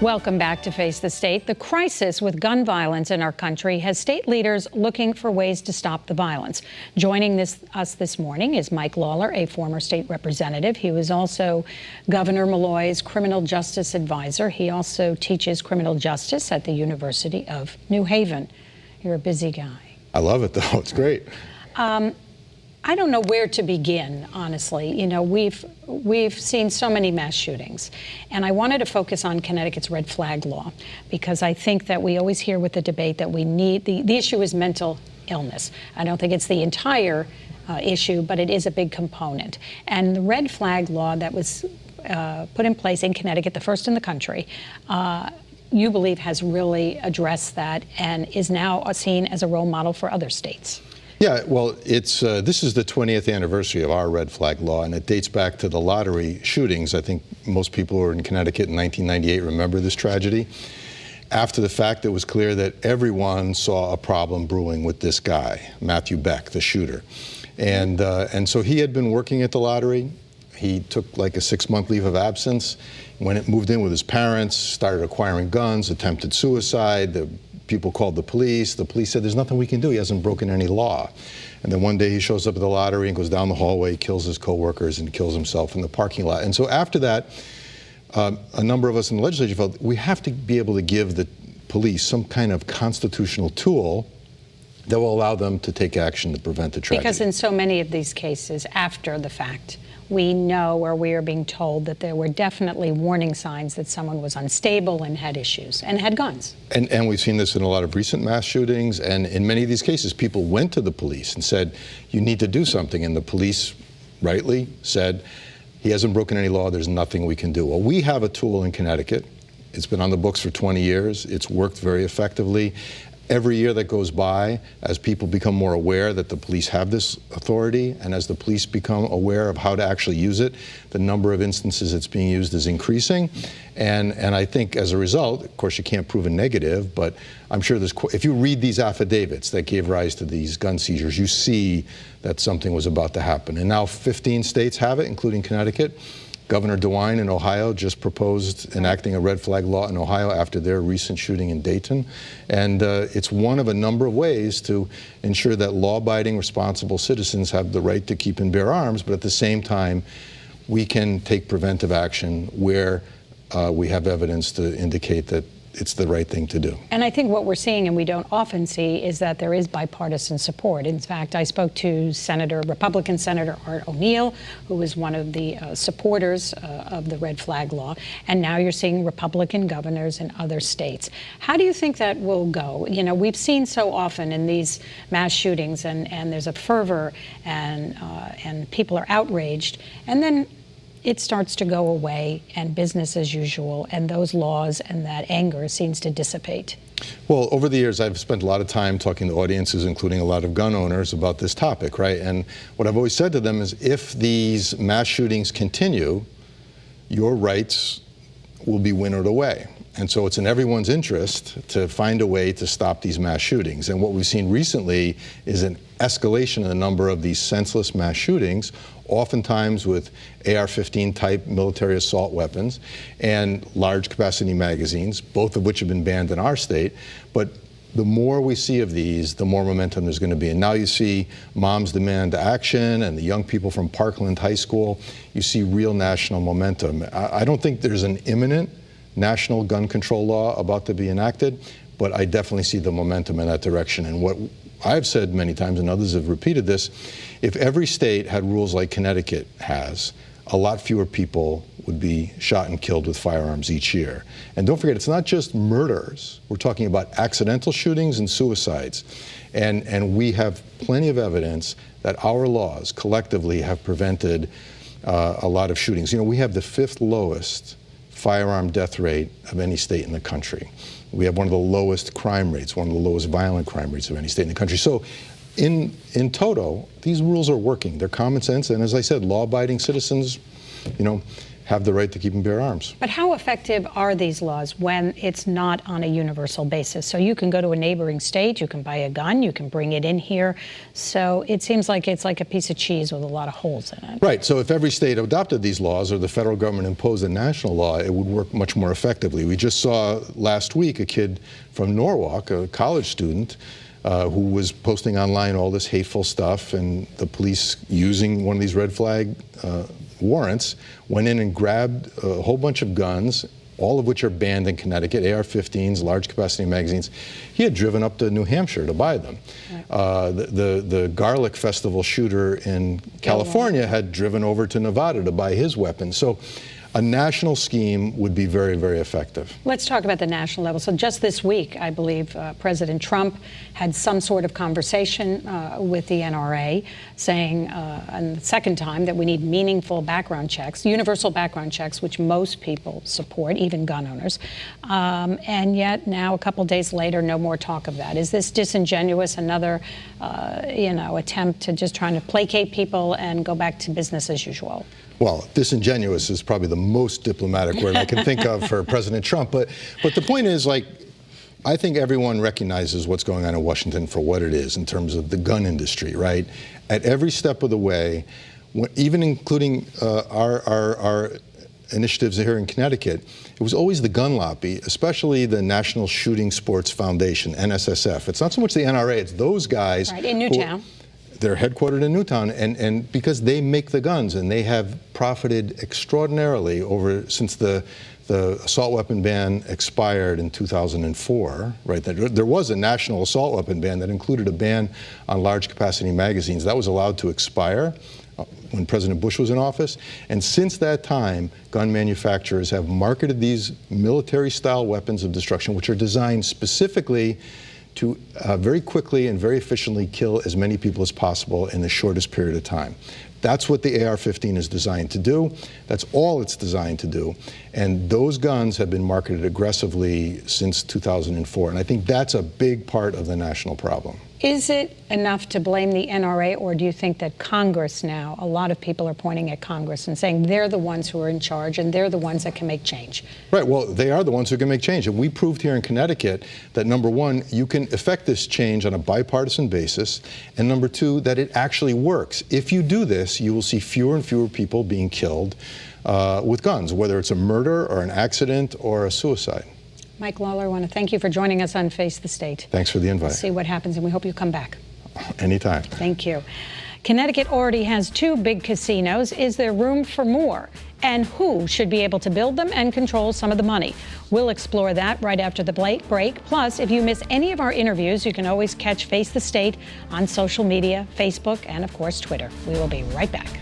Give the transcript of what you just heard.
Welcome back to Face the State. The crisis with gun violence in our country has state leaders looking for ways to stop the violence. Joining us this morning is Mike Lawlor, a former state representative. He was also Governor Malloy's criminal justice advisor. He also teaches criminal justice at the University of New Haven. You're a busy guy. I love it, though. It's great. I don't know where to begin, honestly. You know, we've seen so many mass shootings, and I wanted to focus on Connecticut's red flag law, because I think that we always hear with the debate that we need, the issue is mental illness. I don't think it's the entire issue, but it is a big component. And the red flag law that was put in place in Connecticut, the first in the country, you believe has really addressed that and is now seen as a role model for other states. Yeah, well, this is the 20th anniversary of our red flag law, and it dates back to the lottery shootings. I think most people who were in Connecticut in 1998 remember this tragedy. After the fact, it was clear that everyone saw a problem brewing with this guy, Matthew Beck, the shooter. And so he had been working at the lottery. He took like a 6-month leave of absence, moved in with his parents, started acquiring guns, attempted suicide. The people called the police. The police said, there's nothing we can do. He hasn't broken any law. And then one day he shows up at the lottery and goes down the hallway, kills his coworkers, and kills himself in the parking lot. And so after that, a number of us in the legislature felt we have to be able to give the police some kind of constitutional tool that will allow them to take action to prevent the tragedy. Because in so many of these cases, after the fact, we know, or we are being told, that there were definitely warning signs that someone was unstable and had issues and had guns. And we've seen this in a lot of recent mass shootings, and in many of these cases, people went to the police and said, you need to do something, and the police rightly said, he hasn't broken any law, there's nothing we can do. Well, we have a tool in Connecticut. It's been on the books for 20 years. It's worked very effectively. Every year that goes by, as people become more aware that the police have this authority, and as the police become aware of how to actually use it, the number of instances it's being used is increasing. And I think as a result, of course you can't prove a negative, but I'm sure if you read these affidavits that gave rise to these gun seizures, you see that something was about to happen. And now 15 states have it, including Connecticut. Governor DeWine in Ohio just proposed enacting a red flag law in Ohio after their recent shooting in Dayton. And it's one of a number of ways to ensure that law-abiding, responsible citizens have the right to keep and bear arms, but at the same time, we can take preventive action where we have evidence to indicate that it's the right thing to do. And I think what we're seeing, and we don't often see, is that there is bipartisan support. In fact, I spoke to Republican Senator Art O'Neill, who was one of the supporters of the red flag law, and now you're seeing Republican governors in other states. How do you think that will go? You know, we've seen so often in these mass shootings, and there's a fervor, and people are outraged, and then it starts to go away and business as usual, and those laws and that anger seems to dissipate. Well, over the years, I've spent a lot of time talking to audiences, including a lot of gun owners, about this topic, right? And what I've always said to them is, if these mass shootings continue, your rights will be winnowed away. And so it's in everyone's interest to find a way to stop these mass shootings. And what we've seen recently is an escalation in the number of these senseless mass shootings, oftentimes with AR-15 type military assault weapons and large capacity magazines, both of which have been banned in our state. But the more we see of these, the more momentum there's going to be. And now you see Moms Demand Action and the young people from Parkland High School. You see real national momentum. I don't think there's an imminent national gun control law about to be enacted, but I definitely see the momentum in that direction. And what I've said many times, and others have repeated this, if every state had rules like Connecticut has, a lot fewer people would be shot and killed with firearms each year. And don't forget, it's not just murders. We're talking about accidental shootings and suicides. And we have plenty of evidence that our laws collectively have prevented a lot of shootings. You know, we have the 5th lowest firearm death rate of any state in the country. We have one of the lowest crime rates, one of the lowest violent crime rates of any state in the country. So in toto, these rules are working. They're common sense, and as I said, law-abiding citizens, you know, have the right to keep and bear arms. But how effective are these laws when it's not on a universal basis? So you can go to a neighboring state, you can buy a gun, you can bring it in here. So it seems like it's like a piece of cheese with a lot of holes in it. Right. So if every state adopted these laws or the federal government imposed a national law, it would work much more effectively. We just saw last week a kid from Norwalk, a college student, who was posting online all this hateful stuff, and the police, using one of these red flag warrants, went in and grabbed a whole bunch of guns, all of which are banned in Connecticut, AR-15s, large capacity magazines. He had driven up to New Hampshire to buy them. Right. The Garlic Festival shooter in California had driven over to Nevada to buy his weapons. So a national scheme would be very, very effective. Let's talk about the national level. So just this week, I believe President Trump had some sort of conversation with the NRA saying, and the second time, that we need meaningful background checks, universal background checks, which most people support, even gun owners. And yet now, a couple days later, no more talk of that. Is this disingenuous, another attempt to just trying to placate people and go back to business as usual? Well, disingenuous is probably the most diplomatic word I can think of for President Trump. But the point is, like, I think everyone recognizes what's going on in Washington for what it is in terms of the gun industry, right? At every step of the way, even including our initiatives here in Connecticut, it was always the gun lobby, especially the National Shooting Sports Foundation, NSSF. It's not so much the NRA, it's those guys. Right, in Newtown. They're headquartered in Newtown, and because they make the guns, and they have profited extraordinarily since the assault weapon ban expired in 2004, right? There was a national assault weapon ban that included a ban on large capacity magazines. That was allowed to expire when President Bush was in office. And since that time, gun manufacturers have marketed these military-style weapons of destruction, which are designed specifically to very quickly and very efficiently kill as many people as possible in the shortest period of time. That's what the AR-15 is designed to do. That's all it's designed to do. And those guns have been marketed aggressively since 2004. And I think that's a big part of the national problem. Is it enough to blame the NRA, or do you think that Congress now, a lot of people are pointing at Congress and saying they're the ones who are in charge and they're the ones that can make change? Right, well, they are the ones who can make change. And we proved here in Connecticut that, number one, you can effect this change on a bipartisan basis, and number two, that it actually works. If you do this, you will see fewer and fewer people being killed with guns, whether it's a murder or an accident or a suicide. Mike Lawlor, I want to thank you for joining us on Face the State. Thanks for the invite. We'll see what happens, and we hope you come back. Anytime. Thank you. Connecticut already has 2 big casinos. Is there room for more? And who should be able to build them and control some of the money? We'll explore that right after the break. Plus, if you miss any of our interviews, you can always catch Face the State on social media, Facebook, and of course, Twitter. We will be right back.